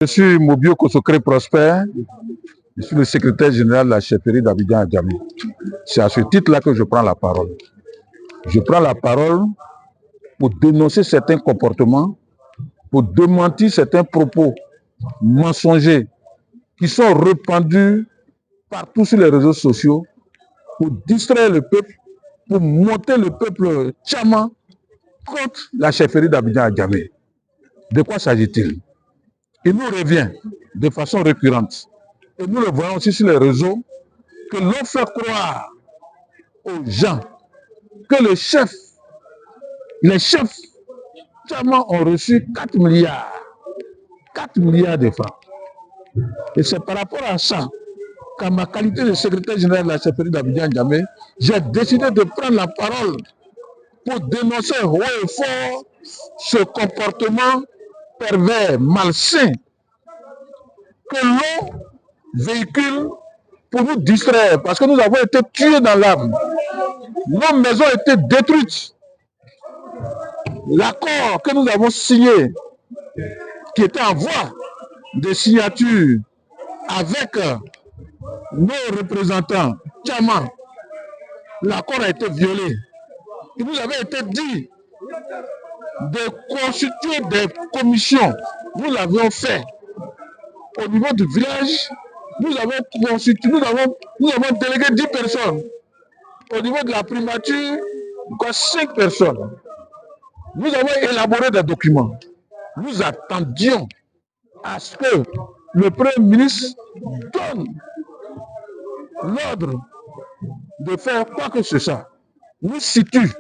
Je suis Mobio Kosokre Prosper, je suis le secrétaire général de la chefferie d'Abidjan à Djamé. C'est à ce titre-là que je prends la parole. Je prends la parole pour dénoncer certains comportements, pour démentir certains propos mensongers qui sont répandus partout sur les réseaux sociaux pour distraire le peuple, pour monter le peuple tchama contre la chefferie d'Abidjan à Djamé. De quoi s'agit-il? Il nous revient de façon récurrente, et nous le voyons aussi sur les réseaux, que l'on fait croire aux gens que les chefs tchama ont reçu 4 milliards de francs. Et c'est par rapport à ça qu'à ma qualité de secrétaire général de la chefferie d'Abidjan à Djamé, j'ai décidé de prendre la parole pour dénoncer haut et fort ce comportement pervers, malsain, que l'on véhicule pour nous distraire, parce que nous avons été tués dans l'âme. Nos maisons ont été détruites. L'accord que nous avons signé, qui était en voie de signature avec nos représentants tchama, l'accord a été violé. Il nous avait été dit de constituer des commissions. Nous l'avions fait au niveau du village. Nous avons délégué 10 personnes. Au niveau de la primature, 5 personnes. Nous avons élaboré des documents. Nous attendions à ce que le Premier ministre donne l'ordre de faire quoi que ce soit. Nous situe,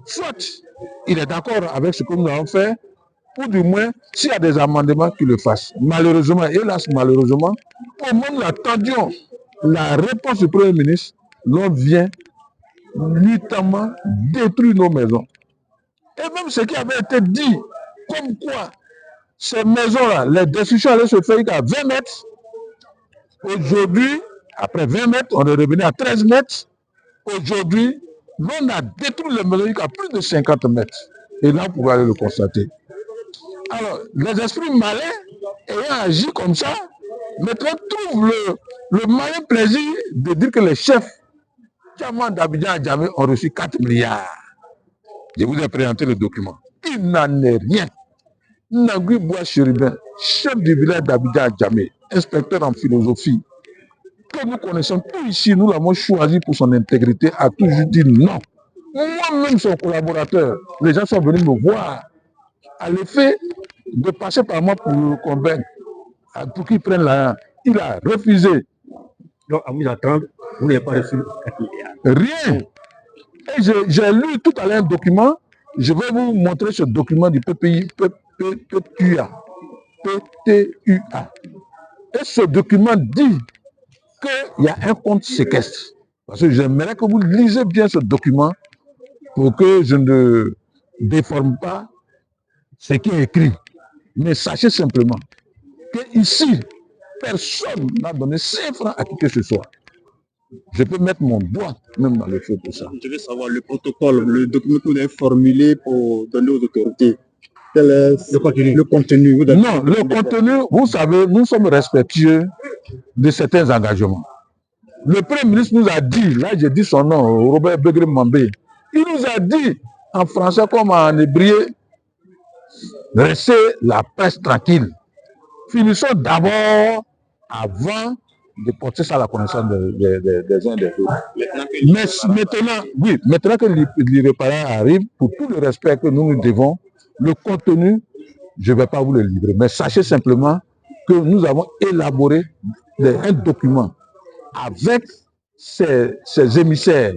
soit il est d'accord avec ce que nous avons fait, ou du moins, s'il y a des amendements, qu'il le fasse. Malheureusement, hélas, malheureusement, au moment où nous attendions la réponse du Premier ministre, l'on vient nuitamment détruire nos maisons. Et même ce qui avait été dit, comme quoi ces maisons-là, les destructions allaient se faire à 20 mètres. Aujourd'hui, après 20 mètres, on est revenu à 13 mètres. Aujourd'hui, l'on a détruit les maisons à plus de 50 mètres. Et là, vous pouvez aller le constater. Alors, les esprits malins, ayant agi comme ça, maintenant trouvent le malin plaisir de dire que les chefs tchama d'Abidjan à Djamé ont reçu 4 milliards. Je vous ai présenté le document. Il n'en est rien. Nagui Bois Chérubin, chef du village d'Abidjan à Djamé, inspecteur en philosophie, que nous connaissons tous ici, nous l'avons choisi pour son intégrité, a toujours dit non. Moi-même, son collaborateur, les gens sont venus me voir à l'effet de passer par moi pour le convaincre, pour qu'il prenne l'argent. Il a refusé. Donc, à vous attendre, vous n'avez pas reçu 4 milliards. Rien. Et j'ai lu tout à l'heure un document. Je vais vous montrer ce document du PTUA. Et ce document dit qu'il y a un compte séquestre. Parce que j'aimerais que vous lisez bien ce document pour que je ne déforme pas ce qui est écrit. Mais sachez simplement qu'ici, personne n'a donné 5 francs à qui que ce soit. Je peux mettre mon doigt même dans le feu pour ça. Je veux savoir le protocole, le document que vous avez formulé pour donner aux autorités. Quel est le contenu? Non, le contenu, vous savez, nous sommes respectueux de certains engagements. Le Premier ministre nous a dit, là j'ai dit son nom, Robert Begré Mambé, il nous a dit en français comme en hébreu, laissez la presse tranquille. Finissons d'abord avant de porter ça à la connaissance des uns et des autres. Mais maintenant que l'irréparable arrive, pour tout le respect que nous nous devons, le contenu, je ne vais pas vous le livrer. Mais sachez simplement que nous avons élaboré un document avec ces émissaires.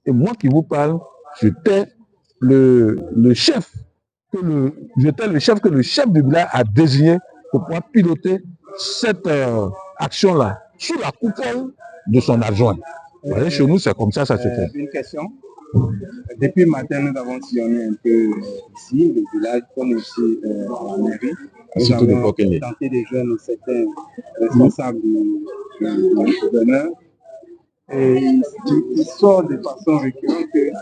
Et moi qui vous parle, j'étais le chef que le chef du village a désigné pour pouvoir piloter cette action-là sous la coupole de son adjoint. Vous voyez, chez nous, c'est comme ça se fait. Une question. Depuis le matin, nous avons sillonné un peu ici, le village, comme aussi à la mairie. Nous avons tenté de joindre certains responsables du gouverneur. Et il sort de façon récurrente que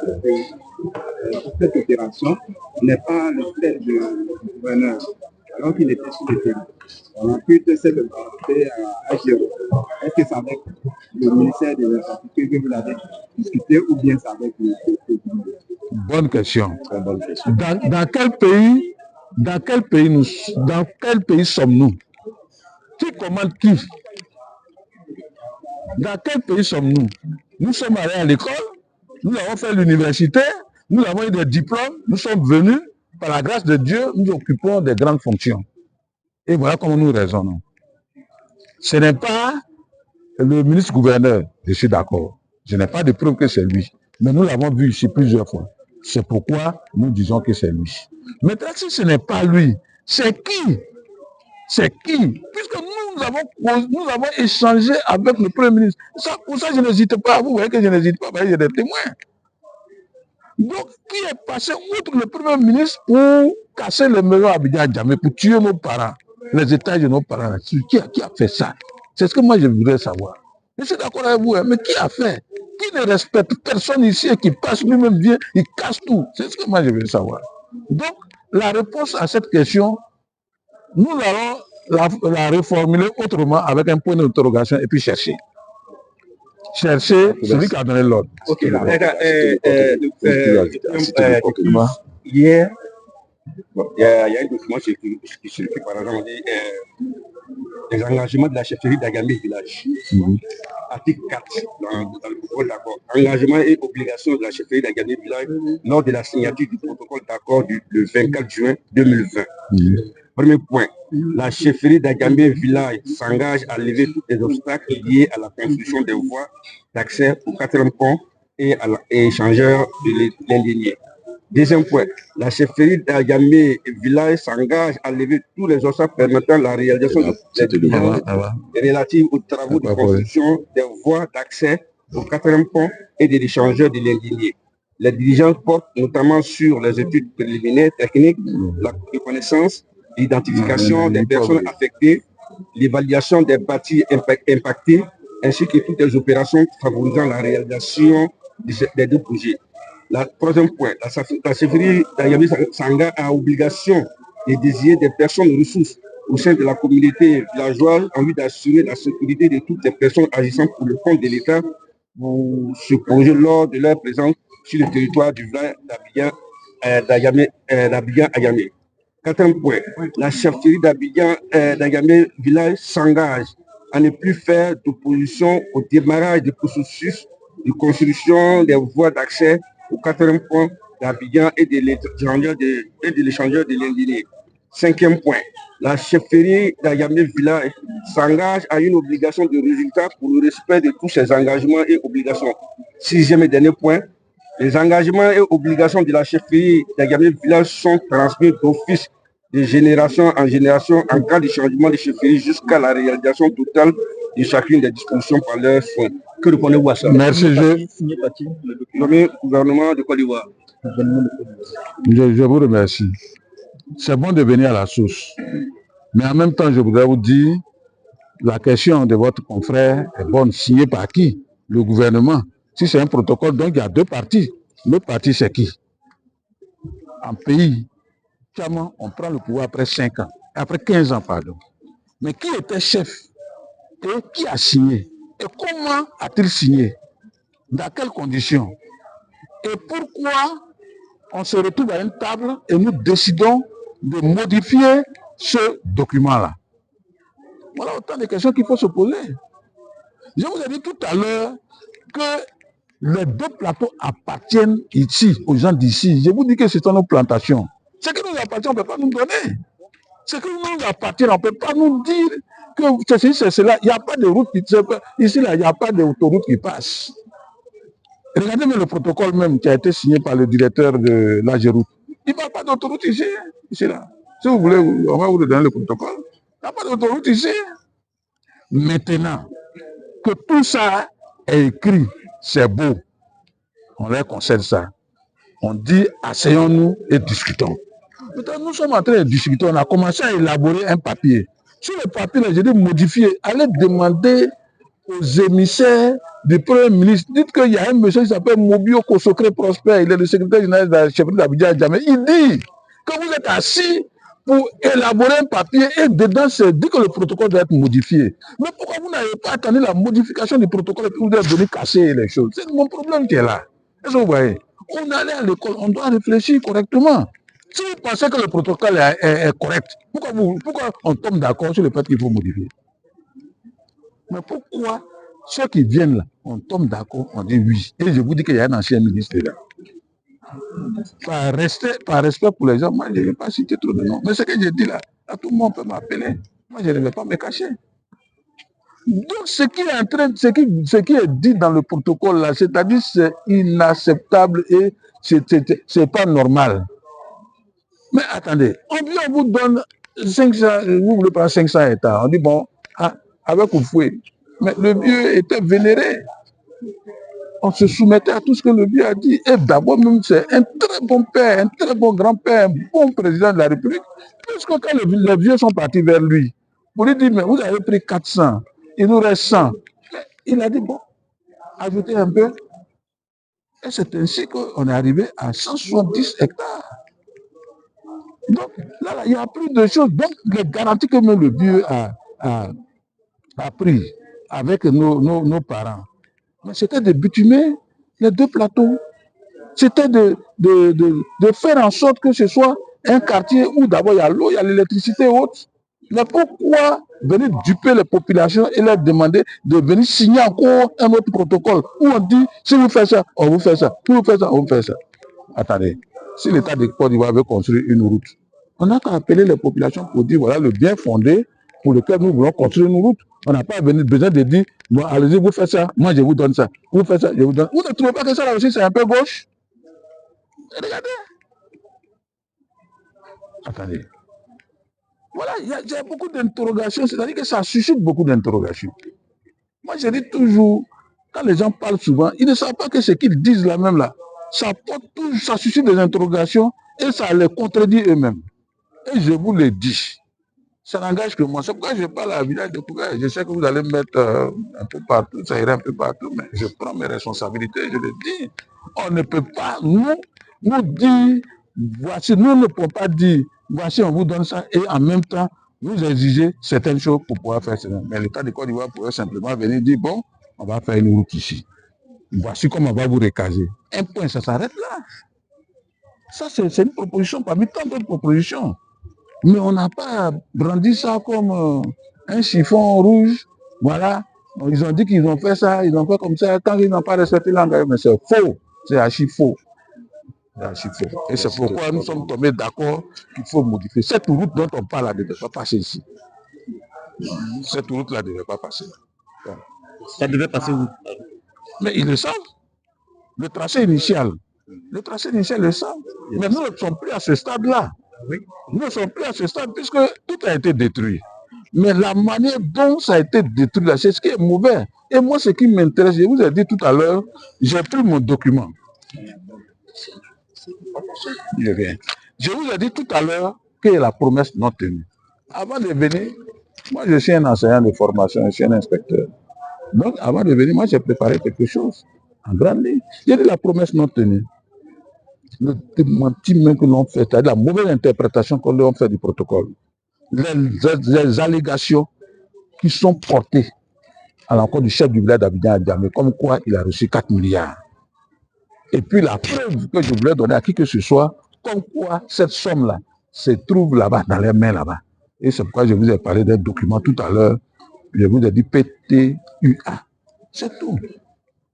cette opération n'est pas le fait du gouverneur. alors qu'il était sur le terrain. On a pu cette volonté à gérer. Est-ce que c'est avec le ministère de l'Infrastructure que vous l'avez discuté ou bien c'est avec le Bonne question. Très bonne question. Dans quel pays sommes-nous? Qui commande qui? Dans quel pays sommes-nous? Nous sommes allés à l'école, nous avons fait l'université, nous avons eu des diplômes, nous sommes venus, par la grâce de Dieu, nous occupons des grandes fonctions. Et voilà comment nous raisonnons. Ce n'est pas le ministre-gouverneur, je suis d'accord. Je n'ai pas de preuve que c'est lui. Mais nous l'avons vu ici plusieurs fois. C'est pourquoi nous disons que c'est lui. Maintenant, si ce n'est pas lui, c'est qui? C'est qui? Puisque nous avons échangé avec le Premier ministre. Pour ça, je n'hésite pas. Vous voyez que je n'hésite pas, il y a des témoins. Donc, qui est passé outre le Premier ministre pour casser le maison à Abidjan Djamé, pour tuer nos parents, les étages de nos parents? Qui a fait ça? C'est ce que moi je voudrais savoir. Je suis d'accord avec vous, mais qui a fait? Qui ne respecte personne ici et qui passe lui-même vient, il casse tout. C'est ce que moi je veux savoir. Donc, la réponse à cette question, nous allons la reformuler autrement avec un point d'interrogation et puis chercher. Chercher celui qui a donné l'ordre. Ok, hier, il y a un document qui circule par exemple, les engagements de la chefferie d'Agamé Village. Article 4 dans le protocole d'accord. Engagement et obligation de la chefferie d'Agamé Village lors de la signature du protocole d'accord le 24 juin 2020. Premier point, la chefferie d'Agamé Village s'engage à lever tous les obstacles liés à la construction des voies d'accès aux 4 ponts et échangeurs de l'indigné. Deuxième point, la chefferie d'Agamé Village s'engage à lever tous les obstacles permettant la réalisation des diligences relatives aux travaux de construction des voies d'accès aux 4 ponts et des échangeurs de l'indigné. Les diligences portent notamment sur les études préliminaires techniques, la reconnaissance, l'identification des personnes affectées, l'évaluation des bâtis impactés, ainsi que toutes les opérations favorisant la réalisation des 2 projets. Troisième point, la chefferie d'Agamé s'engage à obligation de désigner des personnes ressources au sein de la communauté villageoise en vue d'assurer la sécurité de toutes les personnes agissant pour le compte de l'État pour ce projet lors de leur présence sur le territoire du village d'Abidjan-Agamé. Quatrième point, la chefferie d'Agamé Village s'engage à ne plus faire d'opposition au démarrage du processus de construction des voies d'accès aux 4 points d'Abidjan et de l'échangeur de l'indigné. Cinquième point, la chefferie d'Agamé Village s'engage à une obligation de résultat pour le respect de tous ses engagements et obligations. Sixième et dernier point, les engagements et obligations de la chefferie d'Agamé Village sont transmis d'office de génération en génération en cas de changement de chefferie jusqu'à la réalisation totale de chacune des dispositions par leurs soins. Que répondez-vous à ça? Merci, Le gouvernement de Côte d'Ivoire. Je vous remercie. C'est bon de venir à la source. Mais en même temps, je voudrais vous dire, la question de votre confrère est bonne. Signée par qui? Le gouvernement. Si c'est un protocole, donc il y a 2 parties. L'autre partie, c'est qui? En pays, on prend le pouvoir après 5 ans. Après 15 ans, pardon. Mais qui était chef? Et qui a signé? Et comment a-t-il signé? Dans quelles conditions? Et pourquoi on se retrouve à une table et nous décidons de modifier ce document-là? Voilà autant de questions qu'il faut se poser. Je vous ai dit tout à l'heure que les 2 plateaux appartiennent ici, aux gens d'ici. Je vous dis que ce sont nos plantations. Ce qui nous appartient, on ne peut pas nous donner. Ce qui nous appartient, on ne peut pas nous dire que ceci, c'est cela. Il n'y a pas de route qui ici, là, il n'y a pas d'autoroute qui passe. Regardez même le protocole même qui a été signé par le directeur de l'AGEROUTE. Il n'y a pas d'autoroute ici, là. Si vous voulez, on va vous donner le protocole. Il n'y a pas d'autoroute ici. Maintenant que tout ça est écrit, c'est beau. On leur concède ça. On dit, asseyons-nous et discutons. Maintenant, nous sommes en train de discuter. On a commencé à élaborer un papier. Sur le papier, j'ai dit modifier. Allez demander aux émissaires du Premier ministre. Dites qu'il y a un monsieur qui s'appelle Mobio Kosokre Prosper. Il est le secrétaire général de la chefferie d'Abidjan Djamé. Il dit que vous êtes assis pour élaborer un papier et dedans, c'est dit que le protocole doit être modifié. Mais pourquoi vous n'avez pas attendu la modification du protocole et puis vous êtes venu casser les choses? C'est mon problème qui est là. Est-ce que vous voyez? On allait à l'école, on doit réfléchir correctement. Si vous pensez que le protocole est correct, pourquoi on tombe d'accord sur le fait qu'il faut modifier? Mais pourquoi ceux qui viennent là, on tombe d'accord, on dit oui. Et je vous dis qu'il y a un ancien ministre là. Par respect pour les gens, moi je ne vais pas citer trop de noms. Mais ce que je dis là, tout le monde peut m'appeler. Moi je ne vais pas me cacher. Donc ce qui est dit dans le protocole là, c'est-à-dire c'est inacceptable et c'est pas normal. Mais attendez, on vous donne 500, vous voulez pas 500 hectares. On dit bon, avec Oufoué. Mais le vieux était vénéré. On se soumettait à tout ce que le vieux a dit. Et d'abord même, c'est un très bon père, un très bon grand-père, un bon président de la République. Puisque quand les vieux sont partis vers lui, pour lui dire, mais vous avez pris 400, il nous reste 100. Mais il a dit, bon, ajoutez un peu. Et c'est ainsi qu'on est arrivé à 170 hectares. Donc là, il y a plus de choses. Donc les garanties que même le vieux a pris avec nos parents, mais c'était de bitumer les 2 plateaux. C'était de faire en sorte que ce soit un quartier où d'abord il y a l'eau, il y a l'électricité et autres. Mais pourquoi venir duper les populations et leur demander de venir signer encore un autre protocole où on dit si vous faites ça, on vous fait ça. Si vous faites ça, on vous fait ça. Attendez, si l'État de Côte d'Ivoire veut construire une route, on n'a qu'à appeler les populations pour dire voilà le bien fondé pour lequel nous voulons construire une route. On n'a pas besoin de dire bon, allez-y, vous faites ça, moi je vous donne ça. Vous faites ça, je vous donne. Vous ne trouvez pas que ça là aussi c'est un peu gauche? Regardez. Attendez. Voilà, il y a beaucoup d'interrogations, c'est-à-dire que ça suscite beaucoup d'interrogations. Moi je dis toujours, quand les gens parlent souvent, ils ne savent pas que ce qu'ils disent là même là, ça suscite des interrogations et ça les contredit eux-mêmes. Et je vous le dis, ça n'engage que moi. C'est pourquoi je parle à la village de Kouga. Je sais que vous allez me mettre un peu partout, ça ira un peu partout, mais je prends mes responsabilités, je le dis. On ne peut pas nous dire, voici, nous ne pouvons pas dire, voici, on vous donne ça, et en même temps, vous exigez certaines choses pour pouvoir faire ça. Mais l'État de Côte d'Ivoire pourrait simplement venir dire, bon, on va faire une route ici. Voici comment on va vous recaser. Un point, ça s'arrête là. Ça, c'est une proposition parmi tant d'autres propositions. Mais on n'a pas brandi ça comme un chiffon rouge. Voilà. Ils ont dit qu'ils ont fait ça, ils ont fait comme ça. Quand ils n'ont pas respecté l'engagement, mais c'est faux. C'est archi faux. Et c'est pourquoi nous sommes tombés d'accord qu'il faut modifier. Cette route dont on parle, elle ne devait pas passer ici. Cette route-là ne devait pas passer. Ça devait passer où? Mais ils le savent. Le tracé initial, ils le savent. Mais nous ne sommes plus à ce stade-là. Oui. Nous ne sommes plus à ce stade puisque tout a été détruit. Mais la manière dont ça a été détruit, là, c'est ce qui est mauvais. Et moi, ce qui m'intéresse, je vous ai dit tout à l'heure, j'ai pris mon document. Je vous ai dit tout à l'heure que la promesse non tenue. Avant de venir, moi je suis un enseignant de formation, je suis un inspecteur. Donc avant de venir, moi j'ai préparé quelque chose en grande ligne. J'ai dit la promesse non tenue. Le démenti que l'on fait, c'est-à-dire la mauvaise interprétation que l'on fait du protocole. Les allégations qui sont portées à l'encontre du chef du village d'Abidjan à Djamé, comme quoi il a reçu 4 milliards. Et puis la preuve que je voulais donner à qui que ce soit, comme quoi cette somme-là se trouve là-bas, dans les mains là-bas. Et c'est pourquoi je vous ai parlé d'un document tout à l'heure. Je vous ai dit PTUA. C'est tout.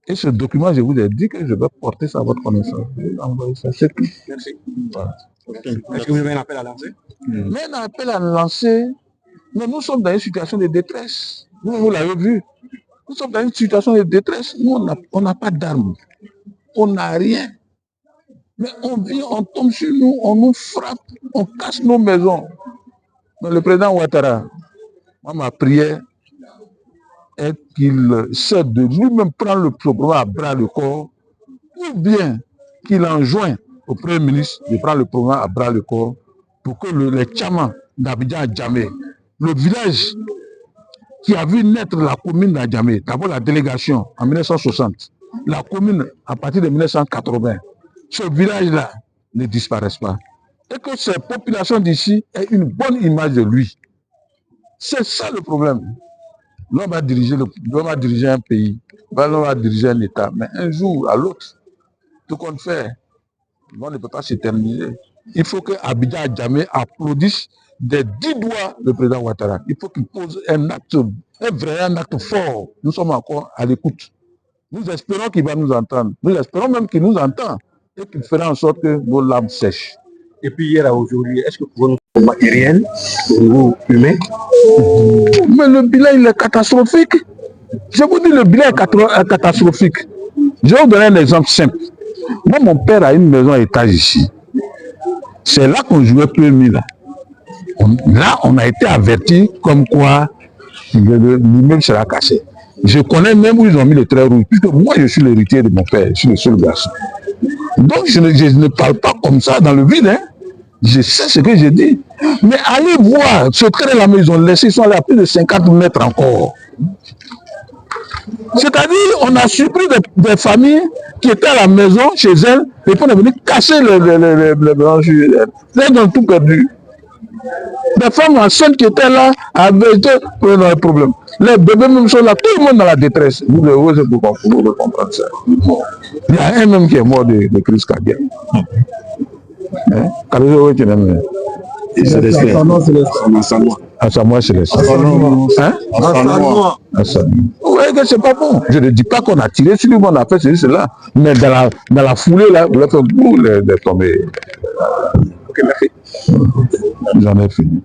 Et ce document, je vous ai dit que je vais porter ça à votre connaissance. C'est tout. Merci. Voilà. Okay. Est-ce que vous avez un appel à lancer? Mais un appel à lancer, mais nous sommes dans une situation de détresse. Vous l'avez vu. Nous sommes dans une situation de détresse. Nous, on n'a pas d'armes. On n'a rien. Mais on vient, on tombe sur nous, on nous frappe, on casse nos maisons. Mais le président Ouattara, moi, ma prière est qu'il cesse de lui-même prendre le problème à bras le corps, ou bien qu'il enjoigne au Premier ministre de prendre le problème à bras le corps pour que les Tchaman d'Abidjan à Djamé, le village qui a vu naître la commune d'Adjamé, d'abord la délégation en 1960, la commune à partir de 1980, ce village-là ne disparaisse pas. et que ces populations d'ici aient une bonne image de lui. C'est ça le problème. L'homme va diriger un pays, l'homme va diriger un État, mais un jour à l'autre, tout compte fait, on ne peut pas s'éterniser. Il faut que Abidjan Adjamé applaudisse des 10 doigts le président Ouattara. Il faut qu'il pose un acte fort. Nous sommes encore à l'écoute. Nous espérons qu'il va nous entendre. Nous espérons même qu'il nous entend et qu'il fera en sorte que nos larmes sèchent. Et puis hier à aujourd'hui, est-ce que pour nous matériel, au niveau humain? Mais le bilan il est catastrophique. Je vous dis, le bilan est catastrophique. Je vais vous donner un exemple simple. Moi, mon père a une maison à étage ici. C'est là qu'on jouait premier là. Là, on a été averti comme quoi l'immeuble sera cassé. Je connais même où ils ont mis le trait rouge, puisque moi, je suis l'héritier de mon père, je suis le seul garçon. Donc, je ne parle pas comme ça dans le vide. Hein. Je sais ce que je dis. Mais allez voir, ce trait-là, ils ont laissé, ils sont allés à plus de 50 mètres encore. C'est-à-dire, on a surpris des familles qui étaient à la maison, chez elles, et puis on est venu casser les branches. Elles ont tout perdu. Des femmes enceintes qui étaient là avaient été dans les problèmes. Les bébés même sont là, tout le monde dans la détresse. Vous devez comprendre ça. Il y a un même qui est mort de crise cardiaque. Hein? Assamoah Célestin. Hein? Vous voyez que c'est pas bon. Je ne dis pas qu'on a tiré sur lui, on a fait ceci, cela. Mais dans la foulée, là, vous l'avez fait boum, les tomber. Ok, merci. J'en ai fini.